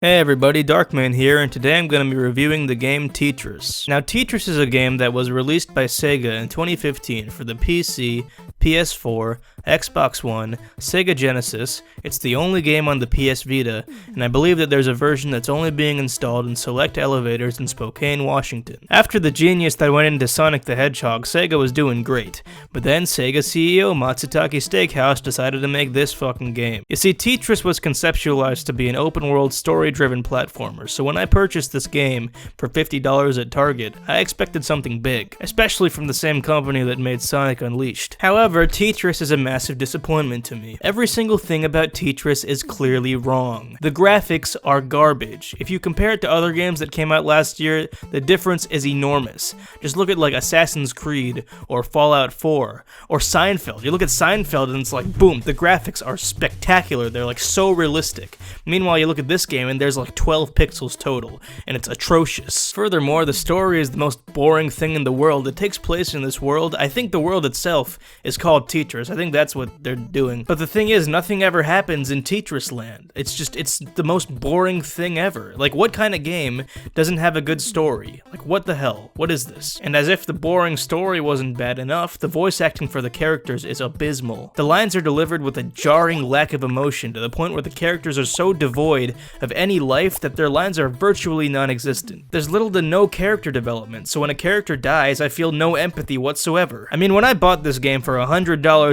Hey everybody, Darkman here, and today I'm going to be reviewing the game Tetris. Now, Tetris is a game that was released by Sega in 2015 for the PC, PS4, Xbox One, Sega Genesis. It's the only game on the PS Vita, and I believe that there's a version that's only being installed in select elevators in Spokane, Washington. After the genius that went into Sonic the Hedgehog, Sega was doing great, but then Sega CEO Matsutake Steakhouse decided to make this fucking game. You see, Tetris was conceptualized to be an open-world story-driven platformer, so when I purchased this game for $50 at Target, I expected something big, especially from the same company that made Sonic Unleashed. However, Tetris is a massive disappointment to me. Every single thing about Tetris is clearly wrong. The graphics are garbage. If you compare it to other games that came out last year, the difference is enormous. Just look at like Assassin's Creed, or Fallout 4, or Seinfeld. You look at Seinfeld and it's like, boom, the graphics are spectacular. They're like so realistic. Meanwhile, you look at this game and there's like 12 pixels total, and it's atrocious. Furthermore, the story is the most boring thing in the world. It takes place in this world. I think the world itself is called Teetris. I think that's what they're doing. But the thing is, nothing ever happens in Tetris land. It's the most boring thing ever. Like, what kind of game doesn't have a good story? Like, what the hell? What is this? And as if the boring story wasn't bad enough, the voice acting for the characters is abysmal. The lines are delivered with a jarring lack of emotion to the point where the characters are so devoid of any life that their lines are virtually non-existent. There's little to no character development, so when a character dies, I feel no empathy whatsoever. I mean, when I bought this game for $100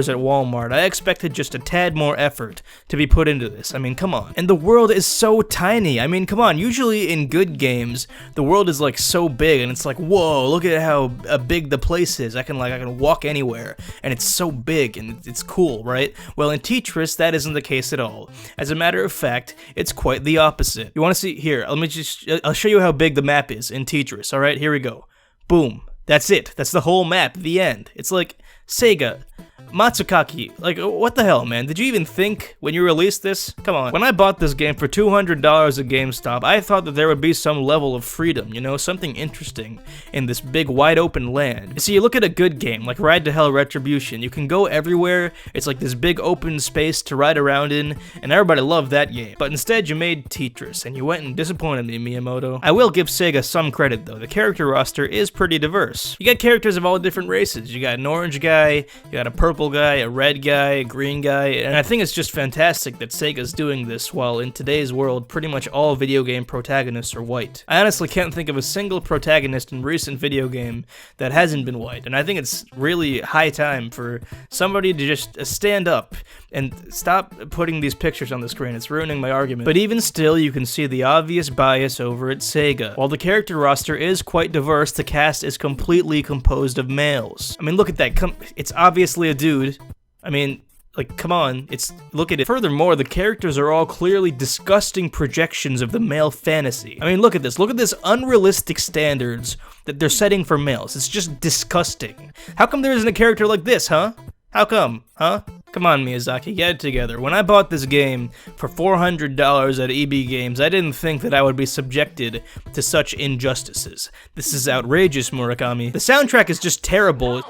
at Walmart, I expected just a tad more effort to be put into this. I mean, come on. And the world is so tiny. I mean, come on. Usually in good games, the world is like so big, and it's like, whoa, look at how big the place is. I can walk anywhere, and it's so big, and it's cool, right? Well, in Tetris, that isn't the case at all. As a matter of fact, it's quite the opposite. You want to see? Here, I'll show you how big the map is in Tetris. All right, here we go. Boom. That's it. That's the whole map. The end. It's like, Sega, Matsukaki, like, what the hell, man? Did you even think when you released this? Come on. When I bought this game for $200 at GameStop, I thought that there would be some level of freedom, you know, something interesting in this big wide open land. You see, you look at a good game, like Ride to Hell Retribution, you can go everywhere, it's like this big open space to ride around in, and everybody loved that game. But instead you made Tetris, and you went and disappointed me, Miyamoto. I will give Sega some credit though, the character roster is pretty diverse. You got characters of all different races, you got an orange guy, you got a purple guy, a red guy, a green guy, and I think it's just fantastic that Sega's doing this while in today's world pretty much all video game protagonists are white. I honestly can't think of a single protagonist in recent video game that hasn't been white, and I think it's really high time for somebody to just stand up and stop putting these pictures on the screen. It's ruining my argument. But even still, you can see the obvious bias over at Sega. While the character roster is quite diverse, the cast is completely composed of males. I mean, look at that. It's obviously a dude. I mean, like, come on, look at it. Furthermore, the characters are all clearly disgusting projections of the male fantasy. I mean, look at this unrealistic standards that they're setting for males. It's just disgusting. How come there isn't a character like this, huh? How come, huh? Come on, Miyazaki, get it together. When I bought this game for $400 at EB Games, I didn't think that I would be subjected to such injustices. This is outrageous, Murakami. The soundtrack is just terrible.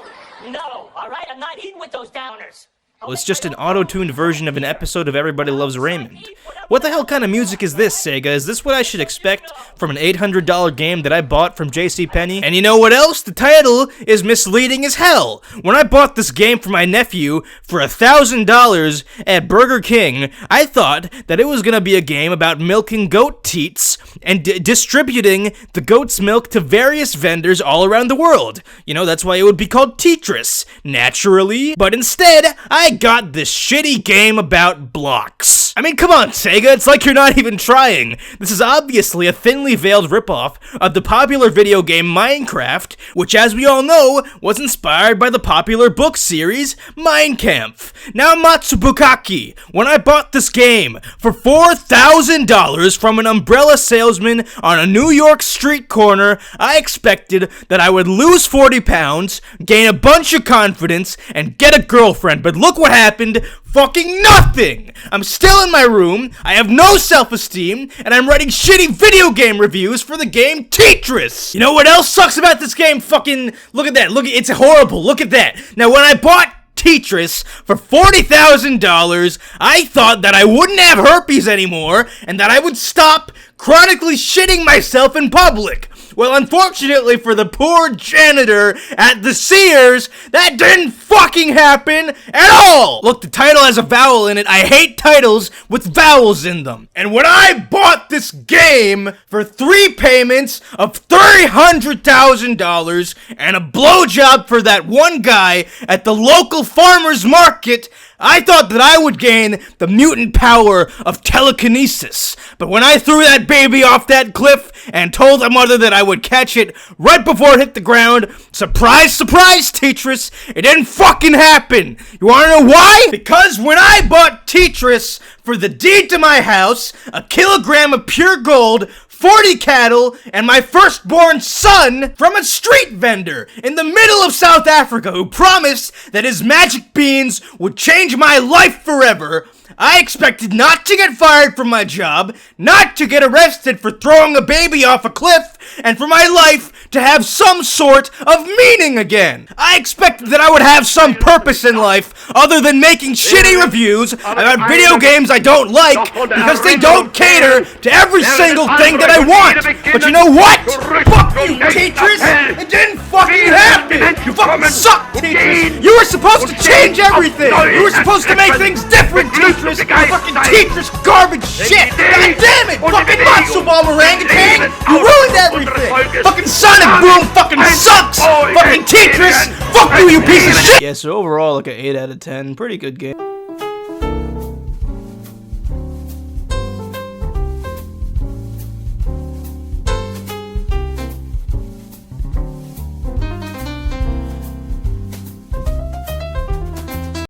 No, alright? I'm not eating with those downers. It's just an auto-tuned version of an episode of Everybody Loves Raymond. What the hell kind of music is this, Sega? Is this what I should expect from an $800 game that I bought from JCPenney? And you know what else? The title is misleading as hell. When I bought this game for my nephew for $1,000 at Burger King, I thought that it was gonna be a game about milking goat teats and distributing the goat's milk to various vendors all around the world. You know, that's why it would be called Teetris, naturally. But instead, I got this shitty game about blocks. I mean, come on, Sega, it's like you're not even trying. This is obviously a thinly veiled ripoff of the popular video game Minecraft, which, as we all know, was inspired by the popular book series Mein Kampf. Now, Matsubukaki, when I bought this game for $4,000 from an umbrella salesman on a New York street corner, I expected that I would lose 40 pounds, gain a bunch of confidence, and get a girlfriend, but look what happened. Fucking nothing! I'm still in my room, I have no self-esteem, and I'm writing shitty video game reviews for the game Teetris! You know what else sucks about this game? Fucking, look at that, it's horrible, look at that! Now when I bought Teetris for $40,000, I thought that I wouldn't have herpes anymore and that I would stop chronically shitting myself in public. Well, unfortunately for the poor janitor at the Sears, that didn't fucking happen at all! Look, the title has a vowel in it. I hate titles with vowels in them. And when I bought this game for 3 payments of $300,000 and a blowjob for that one guy at the local farmer's market, I thought that I would gain the mutant power of telekinesis. But when I threw that baby off that cliff and told the mother that I would catch it right before it hit the ground, surprise, surprise, Teetris, it didn't fucking happen. You wanna know why? Because when I bought Teetris for the deed to my house, a kilogram of pure gold, 40 cattle, and my firstborn son from a street vendor in the middle of South Africa who promised that his magic beans would change my life forever, I expected not to get fired from my job, not to get arrested for throwing a baby off a cliff, and for my life to have some sort of meaning again. I expected that I would have some purpose in life other than making shitty reviews about video games I don't like because they don't cater to every single thing that I want. But you know what? Fuck you, Teetris! It didn't fucking happen! You fucking suck, Teetris! You were supposed to change everything! You were supposed to make things different, Teetris! You fucking Teetris garbage shit! God damn it! Fucking matzo ball orangutan! You ruined everything! Fucking Sonic Boom fucking sucks! Fucking Teetris! Fuck you, you piece of shit! Yeah, so overall, like an 8 out of 10. Pretty good game.